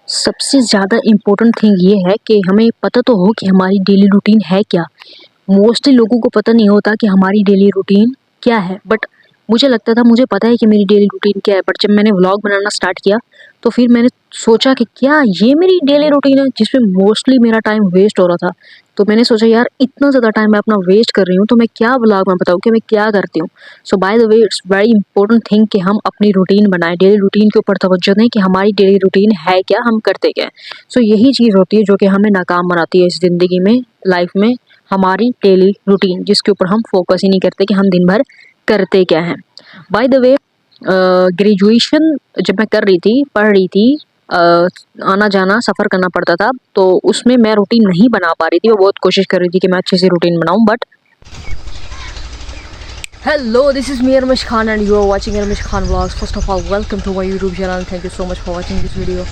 सबसे ज़्यादा important thing ये है कि हमें पता तो हो कि हमारी डेली रूटीन है क्या। मोस्टली लोगों को पता नहीं होता कि हमारी डेली रूटीन क्या है, बट मुझे लगता था मुझे पता है कि मेरी डेली रूटीन क्या है। बट जब मैंने व्लॉग बनाना स्टार्ट किया तो फिर मैंने सोचा कि क्या ये मेरी डेली रूटीन है जिसमें मोस्टली मेरा टाइम वेस्ट हो रहा था। तो मैंने सोचा यार इतना ज़्यादा टाइम मैं अपना वेस्ट कर रही हूँ तो मैं क्या व्लॉग में बताऊँ कि मैं क्या करती हूँ। So by the way it's very important thing कि हम अपनी रूटीन बनाएं, डेली रूटीन के ऊपर तवज्जो दें कि हमारी डेली रूटीन है क्या, हम करते क्या हैं। सो यही चीज़ होती है जो कि हमें नाकाम बनाती है इस ज़िंदगी में, लाइफ में। हमारी डेली रूटीन जिसके ऊपर हम फोकस ही नहीं करते कि हम दिन भर करते क्या हैं। बाय द वे ग्रेजुएशन जब मैं कर रही थी, पढ़ रही थी, आना जाना सफ़र करना पड़ता था, तो उसमें मैं रूटीन नहीं बना पा रही थी। मैं बहुत कोशिश कर रही थी कि मैं अच्छे से रूटीन बनाऊं, but Hello, this is me Armish Khan and you are watching Armish Khan Vlogs. First of all, welcome to my YouTube channel. Thank you so much for watching this video.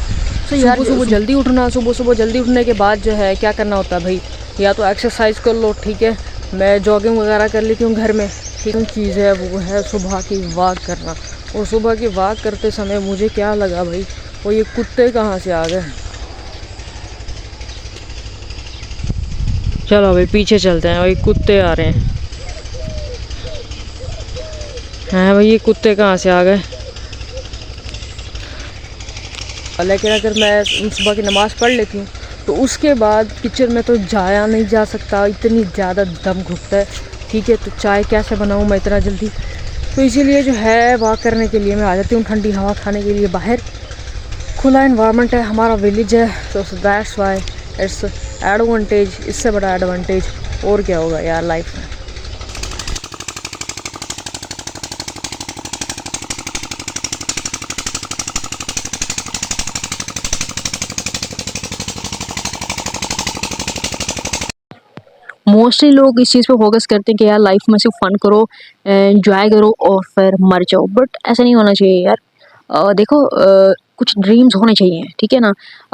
So यार सुबह जल्दी उठना, सुबह जल्दी उठने के बाद जो है क्या करना होता है भाई, या तो एक्सरसाइज कर लो, ठीक है। मैं जॉगिंग वगैरह कर लेती हूँ घर में। ठीक चीज़ है वो है सुबह की वॉक करना। और सुबह की वॉक करते समय मुझे क्या लगा भाई, वो ये कुत्ते कहाँ से आ गए। चलो भाई पीछे चलते हैं, वही कुत्ते आ रहे हैं। हैं भाई ये कुत्ते कहाँ से आ गए। लेकिन अगर मैं सुबह की नमाज़ पढ़ लेती हूँ तो उसके बाद किचन में तो जाया नहीं जा सकता, इतनी ज़्यादा दम घुटता है। ठीक है, तो चाय कैसे बनाऊँ मैं इतना जल्दी। तो इसीलिए जो है वॉक करने के लिए मैं आ जाती हूँ, ठंडी हवा खाने के लिए बाहर। खुला इन्वायरमेंट है, हमारा विलेज है, तो दैट्स वाई इट्स एडवांटेज। इससे बड़ा एडवांटेज और क्या होगा यार लाइफ में। मोस्टली लोग इस चीज़ पे फोकस करते हैं कि यार लाइफ में सिर्फ फन करो, एंजॉय करो और फिर मर जाओ, बट ऐसा नहीं होना चाहिए यार। देखो, कुछ ड्रीम्स होने चाहिए, ठीक है ना।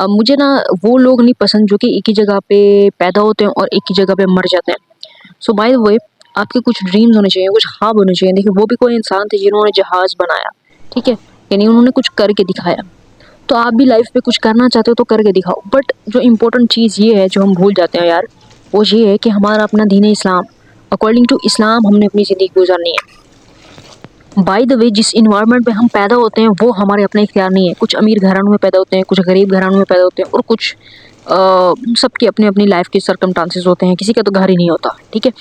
मुझे ना वो लोग नहीं पसंद जो कि एक ही जगह पे पैदा होते हैं और एक ही जगह पे मर जाते हैं। सो बाय द वे आपके कुछ ड्रीम्स होने चाहिए, कुछ ख्वाब होने चाहिए। देखिए वो भी कोई इंसान थे जिन्होंने जहाज़ बनाया, ठीक है, यानी उन्होंने कुछ करके दिखाया। तो आप भी लाइफ में कुछ करना चाहते हो तो करके दिखाओ। बट जो इम्पोर्टेंट चीज़ ये है जो हम भूल जाते हैं यार, वो ये है कि हमारा अपना दीन इस्लाम, अकॉर्डिंग टू इस्लाम हमने अपनी ज़िंदगी गुजारनी है। बाय द वे जिस इन्वायरमेंट में हम पैदा होते हैं वो हमारे अपने इख्तियार नहीं है। कुछ अमीर घरानों में पैदा होते हैं, कुछ गरीब घरानों में पैदा होते हैं, और कुछ सबकी अपनी अपनी लाइफ के सर्कमस्टांसेस होते हैं, किसी का तो घर ही नहीं होता, ठीक है।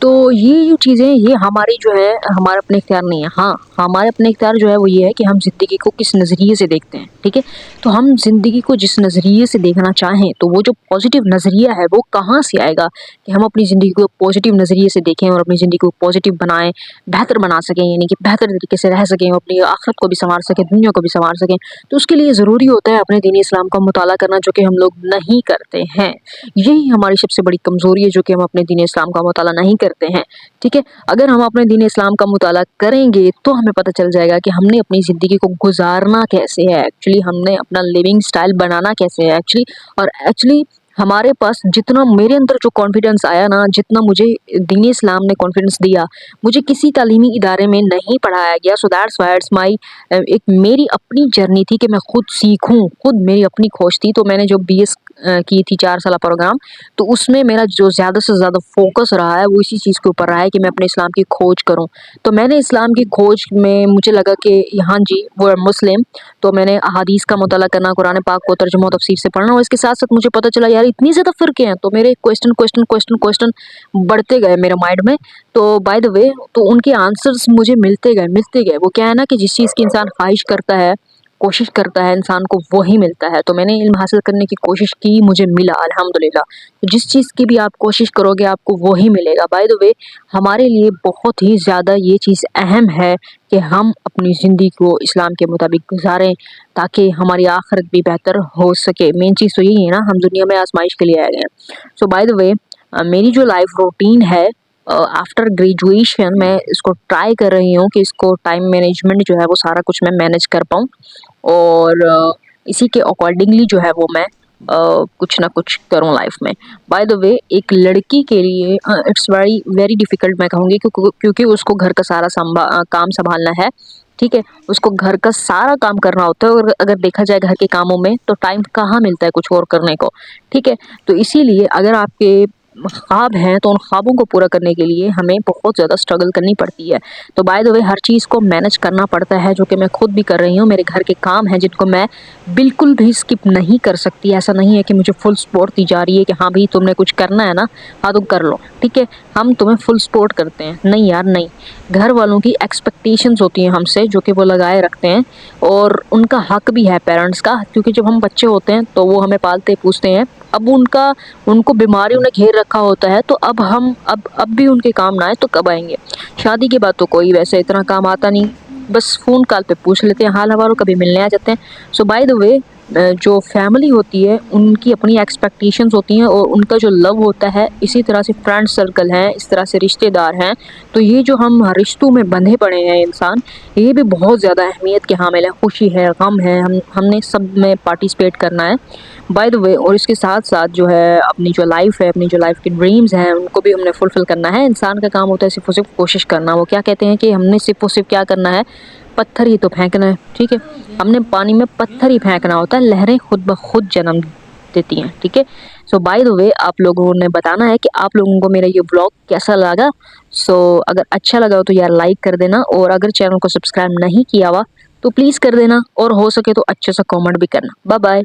तो ये जो चीज़ें ये हमारी जो है हमारा अपने इख्तियार नहीं है। हाँ, हमारे अपने इख्तियार जो है वो ये है कि हम ज़िंदगी को किस नज़रिए से देखते हैं, ठीक है। तो हम ज़िंदगी को जिस नज़रिए से देखना चाहें तो वो जो पॉजिटिव नज़रिया है वो कहाँ से आएगा कि हम अपनी ज़िंदगी को पॉजिटिव नज़रिए से देखें और अपनी ज़िंदगी को पॉजिटिव बनाएं, बेहतर बना सकें, यानी कि बेहतर तरीके से रह सकें, अपनी आखिरत को भी संवार सकें, दुनिया को भी संवार सकें। तो उसके लिए ज़रूरी होता है अपने दीन इस्लाम का मुताला करना, जो कि हम लोग नहीं करते हैं। यही हमारी सबसे बड़ी कमज़ोरी है जो कि हम अपने दीन इस्लाम का मुताला नहीं करते हैं, ठीक है। अगर हम अपने दीन इस्लाम का मुताला करेंगे तो हमें पता चल जाएगा कि हमने अपनी ज़िंदगी को गुजारना कैसे है एक्चुअली, हमने अपना लिविंग स्टाइल बनाना कैसे है एक्चुअली। और एक्चुअली हमारे पास जितना मेरे अंदर जो कॉन्फिडेंस आया ना, जितना मुझे दीन इस्लाम ने कॉन्फिडेंस दिया, मुझे किसी तालीमी इदारे में नहीं पढ़ाया गया। So that's why it's my एक मेरी अपनी जर्नी थी कि मैं खुद सीखूं, खुद मेरी अपनी खोज थी। तो मैंने जो बीएस की थी 4 साल प्रोग्राम, तो उसमें मेरा जो ज़्यादा से ज़्यादा फोकस रहा है वो इसी चीज़ के ऊपर रहा है कि मैं अपने इस्लाम की खोज करूं। तो मैंने इस्लाम की खोज में मुझे लगा कि हाँ जी वो है मुस्लिम। तो मैंने अहादीस का मुताला करना, कुरान पाक को तर्जुमा और तफसीर से पढ़ना, और इसके साथ साथ मुझे पता चला यार इतनी ज़्यादा फ़िरके हैं। तो मेरे क्वेश्चन क्वेश्चन क्वेश्चन क्वेश्चन बढ़ते गए मेरे माइंड में। तो बाय द वे तो उनके आंसर्स मुझे मिलते गए। वो क्या है ना कि जिस चीज़ की इंसान ख्वाहिश करता है, कोशिश करता है, इंसान को वही मिलता है। तो मैंने इल्म हासिल करने की कोशिश की, मुझे मिला अल्हम्दुलिल्लाह। तो जिस चीज़ की भी आप कोशिश करोगे आपको वही मिलेगा। बाय द वे हमारे लिए बहुत ही ज़्यादा ये चीज़ अहम है कि हम अपनी ज़िंदगी को इस्लाम के मुताबिक गुजारें ताकि हमारी आखिरत भी बेहतर हो सके। मेन चीज़ तो यही है ना, हम दुनिया में आजमाइश के लिए आए गए हैं। सो बाय द वे मेरी जो लाइफ रूटीन है आफ्टर ग्रेजुएशन, मैं इसको ट्राई कर रही हूँ कि इसको टाइम मैनेजमेंट जो है वो सारा कुछ मैं मैनेज कर पाऊँ, और इसी के अकॉर्डिंगली जो है वो मैं कुछ ना कुछ करूँ लाइफ में। बाय द वे एक लड़की के लिए इट्स वेरी वेरी डिफ़िकल्ट मैं कहूँगी, क्योंकि उसको घर का सारा काम संभालना है, ठीक है, उसको घर का सारा काम करना होता है और अगर देखा जाए घर के कामों में तो टाइम कहाँ मिलता है कुछ और करने को, ठीक है। तो इसीलिए अगर आपके ख्वाब हैं तो उन ख्वाबों को पूरा करने के लिए हमें बहुत ज़्यादा स्ट्रगल करनी पड़ती है। तो बाय द वे हर चीज़ को मैनेज करना पड़ता है, जो कि मैं खुद भी कर रही हूँ। मेरे घर के काम हैं जिनको मैं बिल्कुल भी स्किप नहीं कर सकती। ऐसा नहीं है कि मुझे फुल सपोर्ट दी जा रही है कि हाँ भाई तुमने कुछ करना है ना, हाँ तुम कर लो, ठीक है, हम तुम्हें फुल सपोर्ट करते हैं। नहीं यार नहीं, घर वालों की एक्सपेक्टेशंस होती हैं हमसे जो कि वो लगाए रखते हैं, और उनका हक भी है पेरेंट्स का, क्योंकि जब हम बच्चे होते हैं तो वो हमें पालते पूछते हैं। अब उनको बीमारियों ने घेर रखा होता है, तो अब हम अब भी उनके काम ना आए तो कब आएंगे। शादी के बाद तो कोई वैसे इतना काम आता नहीं, बस फ़ोन कॉल पे पूछ लेते हैं हाल हवाल, कभी मिलने आ जाते हैं। सो बाय द वे जो फैमिली होती है उनकी अपनी एक्सपेक्टेशंस होती हैं और उनका जो लव होता है, इसी तरह से फ्रेंड सर्कल हैं, इस तरह से रिश्तेदार हैं। तो ये जो हम रिश्तों में बंधे पड़े हैं इंसान, ये भी बहुत ज़्यादा अहमियत के हामिल है। खुशी है, गम है, हमने सब में पार्टिसिपेट करना है बाय द वे। और इसके साथ साथ जो है अपनी जो लाइफ है, अपनी जो लाइफ के ड्रीम्स हैं, उनको भी हमने फुलफिल करना है। इंसान का काम होता है सिर्फ और सिर्फ कोशिश करना। वो क्या कहते हैं कि हमने सिर्फ और सिर्फ क्या करना है, पत्थर ही तो फेंकना है, ठीक है। हमने पानी में पत्थर ही फेंकना होता है, लहरें खुद ब खुद जन्म देती हैं, ठीक है। सो बाय द वे आप लोगों ने बताना है कि आप लोगों को मेरा ये ब्लॉग कैसा लगा। सो अगर अच्छा लगा हो तो यार लाइक कर देना, और अगर चैनल को सब्सक्राइब नहीं किया हुआ तो प्लीज़ कर देना, और हो सके तो अच्छे से कमेंट भी करना। Bye bye.